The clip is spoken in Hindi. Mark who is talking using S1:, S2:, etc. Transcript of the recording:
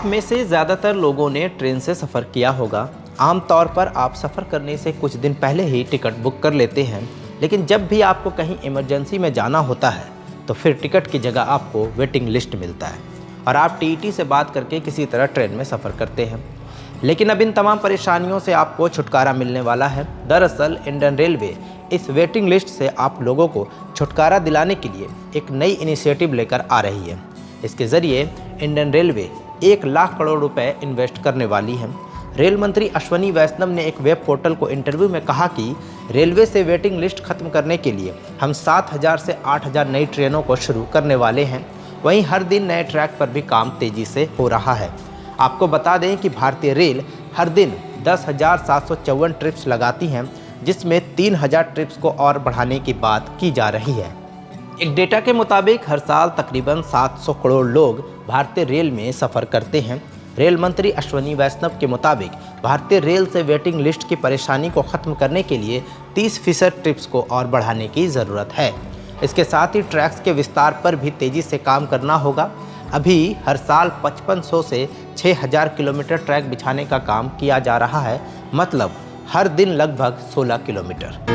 S1: आप में से ज़्यादातर लोगों ने ट्रेन से सफ़र किया होगा। आमतौर पर आप सफ़र करने से कुछ दिन पहले ही टिकट बुक कर लेते हैं, लेकिन जब भी आपको कहीं इमरजेंसी में जाना होता है तो फिर टिकट की जगह आपको वेटिंग लिस्ट मिलता है और आप टीटी से बात करके किसी तरह ट्रेन में सफ़र करते हैं। लेकिन अब इन तमाम परेशानियों से आपको छुटकारा मिलने वाला है। दरअसल इंडियन रेलवे इस वेटिंग लिस्ट से आप लोगों को छुटकारा दिलाने के लिए एक नई इनिशिएटिव लेकर आ रही है। इसके ज़रिए इंडियन रेलवे 1 लाख करोड़ रुपए इन्वेस्ट करने वाली है। रेल मंत्री अश्वनी वैष्णव ने एक वेब पोर्टल को इंटरव्यू में कहा कि रेलवे से वेटिंग लिस्ट खत्म करने के लिए हम 7,000 से 8,000 नई ट्रेनों को शुरू करने वाले हैं। वहीं हर दिन नए ट्रैक पर भी काम तेज़ी से हो रहा है। आपको बता दें कि भारतीय रेल हर दिन 10,754 ट्रिप्स लगाती हैं, जिसमें 3,000 ट्रिप्स को और बढ़ाने की बात की जा रही है। एक डेटा के मुताबिक हर साल तकरीबन 700 करोड़ लोग भारतीय रेल में सफ़र करते हैं। रेल मंत्री अश्वनी वैष्णव के मुताबिक भारतीय रेल से वेटिंग लिस्ट की परेशानी को ख़त्म करने के लिए 30% ट्रिप्स को और बढ़ाने की ज़रूरत है। इसके साथ ही ट्रैक्स के विस्तार पर भी तेज़ी से काम करना होगा। अभी हर साल 5500 से 6,000 किलोमीटर ट्रैक बिछाने का काम किया जा रहा है, मतलब हर दिन लगभग 16 किलोमीटर।